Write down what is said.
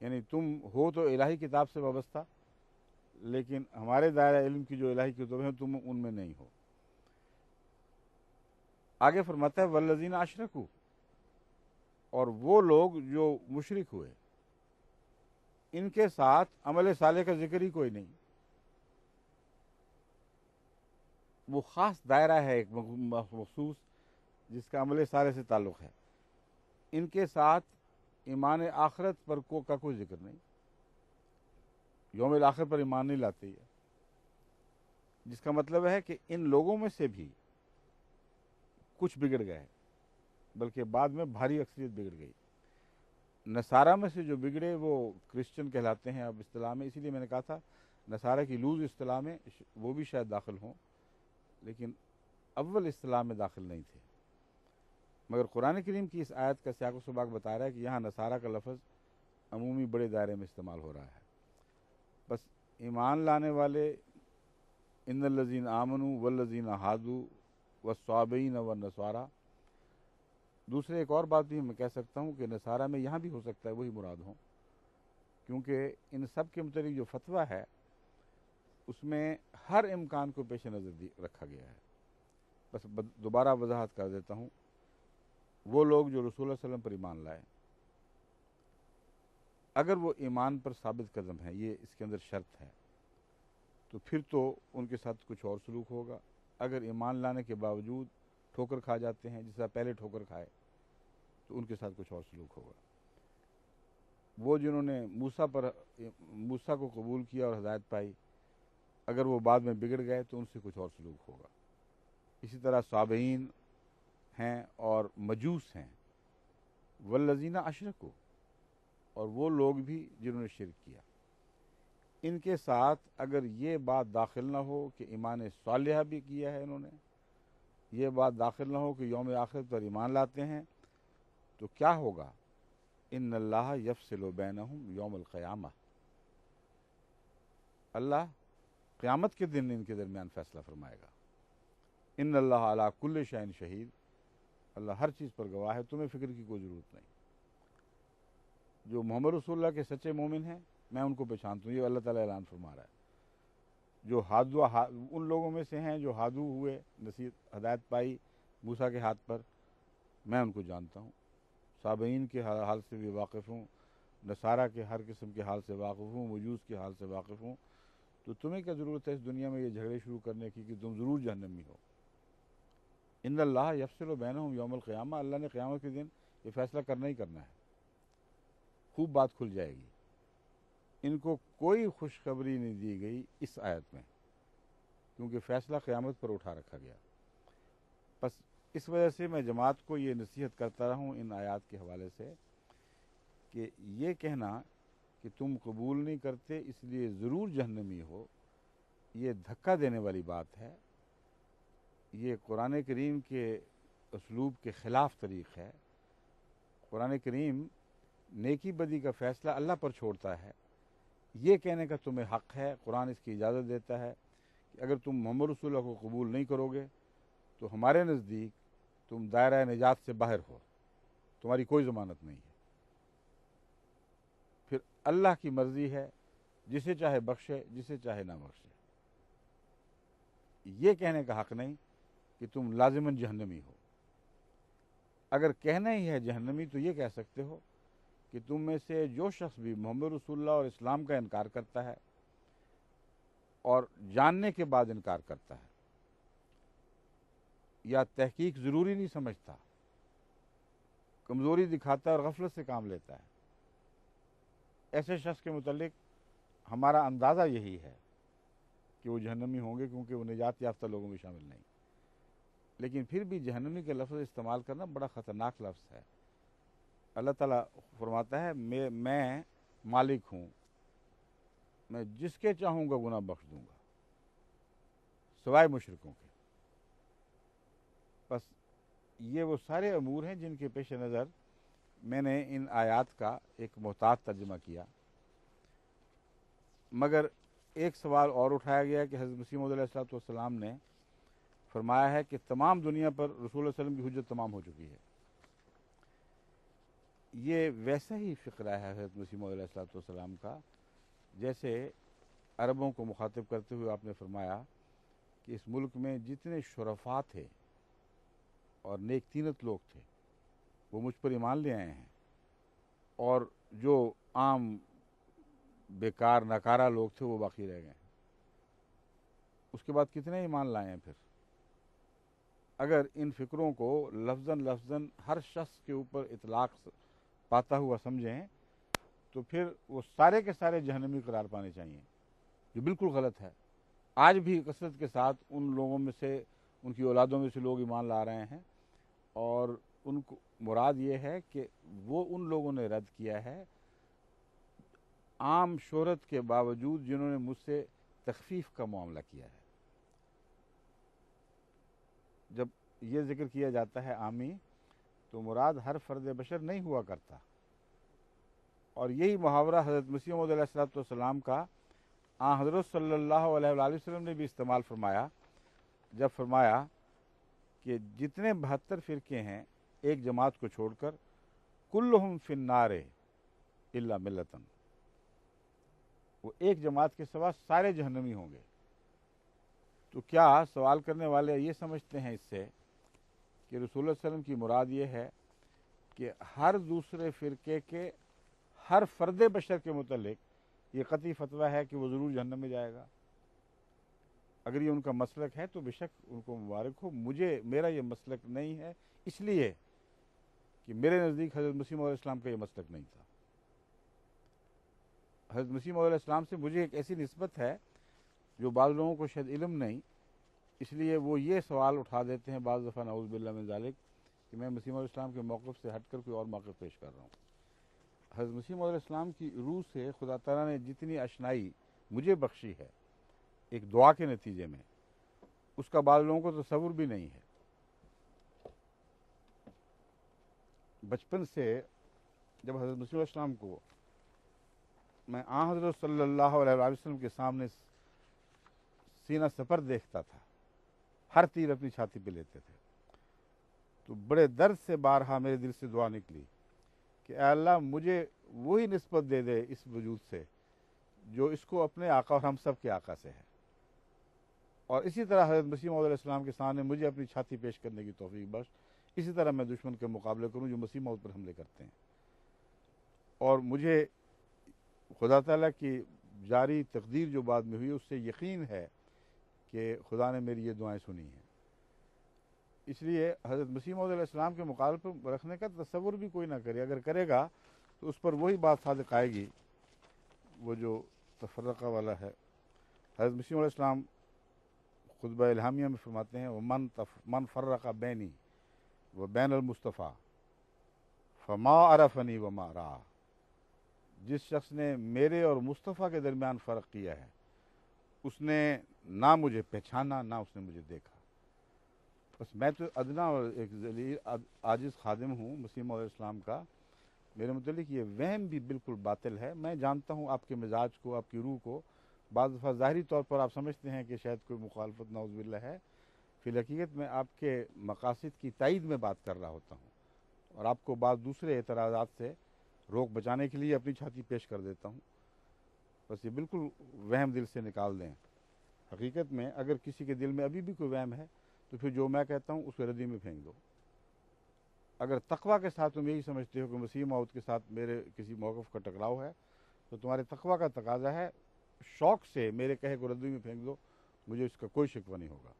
یعنی تم ہو تو الہی کتاب سے وابستہ، لیکن ہمارے دائرہ علم کی جو الہی کتب ہیں تم ان میں نہیں ہو۔ آگے فرماتا ہے والذین اشرکوا، اور وہ لوگ جو مشرک ہوئے، ان کے ساتھ عمل صالح کا ذکر ہی کوئی نہیں۔ وہ خاص دائرہ ہے ایک مخصوص جس کا عمل صالح سے تعلق ہے، ان کے ساتھ ایمان آخرت پر کا کوئی ذکر نہیں، یوم الآخر پر ایمان نہیں لاتے یہ، جس کا مطلب ہے کہ ان لوگوں میں سے بھی کچھ بگڑ گئے، بلکہ بعد میں بھاری اکثریت بگڑ گئی۔ نصارہ میں سے جو بگڑے وہ کرسچن کہلاتے ہیں اب اصطلاح میں، اسی لیے میں نے کہا تھا نصارہ کی لوز اصطلاح میں وہ بھی شاید داخل ہوں، لیکن اول اصطلاح میں داخل نہیں تھے۔ مگر قرآن کریم کی اس آیت کا سیاق و سباق بتا رہا ہے کہ یہاں نصارہ کا لفظ عمومی بڑے دائرے میں استعمال ہو رہا ہے۔ بس ایمان لانے والے، ان الذین آمنوا والذین ہادوا والصابئین والنصارى، دوسرے ایک اور بات بھی میں کہہ سکتا ہوں کہ نصارہ میں یہاں بھی ہو سکتا ہے وہی مراد ہوں، کیونکہ ان سب کے متعلق جو فتویٰ ہے اس میں ہر امکان کو پیش نظر رکھا گیا ہے۔ بس دوبارہ وضاحت کر دیتا ہوں، وہ لوگ جو رسول اللہ علیہ وسلم پر ایمان لائے، اگر وہ ایمان پر ثابت قدم ہے، یہ اس کے اندر شرط ہے، تو پھر تو ان کے ساتھ کچھ اور سلوک ہوگا۔ اگر ایمان لانے کے باوجود ٹھوکر کھا جاتے ہیں، جس طرح پہلے ٹھوکر کھائے، تو ان کے ساتھ کچھ اور سلوک ہوگا۔ وہ جنہوں نے موسیٰ کو قبول کیا اور ہدایت پائی، اگر وہ بعد میں بگڑ گئے تو ان سے کچھ اور سلوک ہوگا۔ اسی طرح صابئین ہیں اور مجوس ہیں، والذین اشرکوا، اور وہ لوگ بھی جنہوں نے شرک کیا، ان کے ساتھ اگر یہ بات داخل نہ ہو کہ ایمان صالحہ بھی کیا ہے انہوں نے، یہ بات داخل نہ ہو کہ یوم آخرت پر ایمان لاتے ہیں، تو کیا ہوگا؟ ان اللہ یفصل بینہم یوم القیامہ، اللہ قیامت کے دن ان کے درمیان فیصلہ فرمائے گا۔ ان اللہ علی کل شیء شہید، اللہ ہر چیز پر گواہ ہے، تمہیں فکر کی کوئی ضرورت نہیں۔ جو محمد رسول اللہ کے سچے مومن ہیں میں ان کو پہچانتا ہوں، یہ اللہ تعالیٰ اعلان فرما رہا ہے۔ جو ان لوگوں میں سے ہیں جو ہادو ہوئے، نصیحت ہدایت پائی موسیٰ کے ہاتھ پر، میں ان کو جانتا ہوں۔ صابئین کے حال سے بھی واقف ہوں، نصارہ کے ہر قسم کے حال سے واقف ہوں، مجوس کے حال سے واقف ہوں۔ تو تمہیں کیا ضرورت ہے اس دنیا میں یہ جھگڑے شروع کرنے کی کہ تم ضرور جہنمی ہو؟ ان اللہ یفصل بینہم یوم القیامہ، اللہ نے قیامت کے دن یہ فیصلہ کرنا ہی کرنا ہے، خوب بات کھل جائے گی۔ ان کو کوئی خوشخبری نہیں دی گئی اس آیت میں، کیونکہ فیصلہ قیامت پر اٹھا رکھا گیا۔ بس اس وجہ سے میں جماعت کو یہ نصیحت کرتا رہا ہوں ان آیات کے حوالے سے کہ یہ کہنا کہ تم قبول نہیں کرتے اس لیے ضرور جہنمی ہو، یہ دھکا دینے والی بات ہے، یہ قرآن کریم کے اسلوب کے خلاف طریق ہے۔ قرآن کریم نیکی بدی کا فیصلہ اللہ پر چھوڑتا ہے، یہ کہنے کا تمہیں حق ہے، قرآن اس کی اجازت دیتا ہے کہ اگر تم محمد رسول اللہ کو قبول نہیں کرو گے تو ہمارے نزدیک تم دائرہ نجات سے باہر ہو، تمہاری کوئی ضمانت نہیں ہے۔ پھر اللہ کی مرضی ہے، جسے چاہے بخشے جسے چاہے نہ بخشے، یہ کہنے کا حق نہیں کہ تم لازماً جہنمی ہو۔ اگر کہنا ہی ہے جہنمی تو یہ کہہ سکتے ہو کہ تم میں سے جو شخص بھی محمد رسول اللہ اور اسلام کا انکار کرتا ہے اور جاننے کے بعد انکار کرتا ہے، یا تحقیق ضروری نہیں سمجھتا، کمزوری دکھاتا ہے اور غفلت سے کام لیتا ہے، ایسے شخص کے متعلق ہمارا اندازہ یہی ہے کہ وہ جہنمی ہوں گے، کیونکہ وہ نجات یافتہ لوگوں میں شامل نہیں۔ لیکن پھر بھی جہنمی کا لفظ استعمال کرنا بڑا خطرناک لفظ ہے۔ اللہ تعالیٰ فرماتا ہے میں مالک ہوں، میں جس کے چاہوں گا گناہ بخش دوں گا سوائے مشرکوں کے۔ بس یہ وہ سارے امور ہیں جن کے پیش نظر میں نے ان آیات کا ایک محتاط ترجمہ کیا۔ مگر ایک سوال اور اٹھایا گیا کہ حضرت مسیح موعود علیہ السلام نے فرمایا ہے کہ تمام دنیا پر رسول اللہ صلی اللہ علیہ وسلم کی حجت تمام ہو چکی ہے، یہ ویسا ہی فقرہ ہے حضرت مسیح موعود علیہ الصلوۃ والسلام کا جیسے عربوں کو مخاطب کرتے ہوئے آپ نے فرمایا کہ اس ملک میں جتنے شرفاء تھے اور نیک تینت لوگ تھے وہ مجھ پر ایمان لے آئے ہیں، اور جو عام بیکار ناکارہ لوگ تھے وہ باقی رہ گئے ہیں۔ اس کے بعد کتنے ایمان لائے ہیں پھر؟ اگر ان فکروں کو لفظاً لفظاً ہر شخص کے اوپر اطلاق پاتا ہوا سمجھیں تو پھر وہ سارے کے سارے جہنمی قرار پانے چاہیے، جو بالکل غلط ہے۔ آج بھی کثرت کے ساتھ ان لوگوں میں سے، ان کی اولادوں میں سے لوگ ایمان لا رہے ہیں، اور ان کو مراد یہ ہے کہ وہ ان لوگوں نے رد کیا ہے عام شہرت کے باوجود جنہوں نے مجھ سے تخفیف کا معاملہ کیا ہے۔ جب یہ ذکر کیا جاتا ہے عامی، تو مراد ہر فرد بشر نہیں ہوا کرتا، اور یہی محاورہ حضرت مسیح موعود علیہ الصلوۃ والسلام کا حضرت صلی اللہ علیہ وآلہ وسلم نے بھی استعمال فرمایا جب فرمایا کہ جتنے 72 فرقے ہیں ایک جماعت کو چھوڑ کر، کلہم فی النار الا ملتن، وہ ایک جماعت کے سوا سارے جہنمی ہوں گے۔ تو کیا سوال کرنے والے یہ سمجھتے ہیں اس سے کہ رسول اللہ صلی اللہ علیہ وسلم کی مراد یہ ہے کہ ہر دوسرے فرقے کے ہر فرد بشر کے متعلق یہ قطعی فتویٰ ہے کہ وہ ضرور جہنم میں جائے گا؟ اگر یہ ان کا مسلک ہے تو بے شک ان کو مبارک ہو، میرا یہ مسلک نہیں ہے، اس لیے کہ میرے نزدیک حضرت مسیح موعود علیہ السلام کا یہ مسلک نہیں تھا۔ حضرت مسیح موعود علیہ السلام سے مجھے ایک ایسی نسبت ہے جو بعض لوگوں کو شاید علم نہیں، اس لیے وہ یہ سوال اٹھا دیتے ہیں بعض دفعہ، نعوذ باللہ من ذالک، کہ میں مسیح موعود علیہ السلام کے موقف سے ہٹ کر کوئی اور موقف پیش کر رہا ہوں۔ حضرت مسیح موعود علیہ السلام کی روح سے خدا تعالیٰ نے جتنی اشنائی مجھے بخشی ہے ایک دعا کے نتیجے میں، اس کا بعض لوگوں کو تصور بھی نہیں ہے۔ بچپن سے جب حضرت مسیح علیہ السلام کو میں حضرت صلی اللہ علیہ وآلہ وسلم کے سامنے سینہ سپر دیکھتا تھا، ہر تیر اپنی چھاتی پہ لیتے تھے، تو بڑے درد سے بارہا میرے دل سے دعا نکلی کہ اے اللہ مجھے وہی نسبت دے دے اس وجود سے جو اس کو اپنے آقا اور ہم سب کے آقا سے ہے، اور اسی طرح حضرت مسیح موعود علیہ السلام کے سامنے مجھے اپنی چھاتی پیش کرنے کی توفیق بخش، اسی طرح میں دشمن کے مقابلے کروں جو مسیح موعود پر حملے کرتے ہیں۔ اور مجھے خدا تعالیٰ کی جاری تقدیر جو بعد میں ہوئی اس سے یقین ہے کہ خدا نے میری یہ دعائیں سنی ہیں۔ اس لیے حضرت مسیح موعود علیہ السلام کے مقابلے پر رکھنے کا تصور بھی کوئی نہ کرے، اگر کرے گا تو اس پر وہی بات صادق آئے گی وہ جو تفرقہ والا ہے۔ حضرت مسیح علیہ السلام خطبہ الہامیہ میں فرماتے ہیں من فرق بینی و بین المصطفیٰ فما عرفنی وما رعا، جس شخص نے میرے اور مصطفیٰ کے درمیان فرق کیا ہے اس نے نہ مجھے پہچانا نہ اس نے مجھے دیکھا۔ بس میں تو ادنا اور ایک ذلیل عاجز خادم ہوں مسیح موعود علیہ السلام کا، میرے متعلق یہ وہم بھی بالکل باطل ہے۔ میں جانتا ہوں آپ کے مزاج کو، آپ کی روح کو، بعض دفعہ ظاہری طور پر آپ سمجھتے ہیں کہ شاید کوئی مخالفت نعوذ باللہ ہے، فی الحقیقت میں آپ کے مقاصد کی تائید میں بات کر رہا ہوتا ہوں، اور آپ کو بعض دوسرے اعتراضات سے روک بچانے کے لیے اپنی چھاتی پیش کر دیتا ہوں۔ بس یہ بالکل وہم دل سے نکال دیں۔ حقیقت میں اگر کسی کے دل میں ابھی بھی کوئی وہم ہے تو پھر جو میں کہتا ہوں اس کو ردی میں پھینک دو۔ اگر تقویٰ کے ساتھ تم یہی سمجھتے ہو کہ مسیح موعود کے ساتھ میرے کسی موقف کا ٹکراؤ ہے تو تمہارے تقویٰ کا تقاضا ہے شوق سے میرے کہے کو ردی میں پھینک دو، مجھے اس کا کوئی شکوہ نہیں ہوگا۔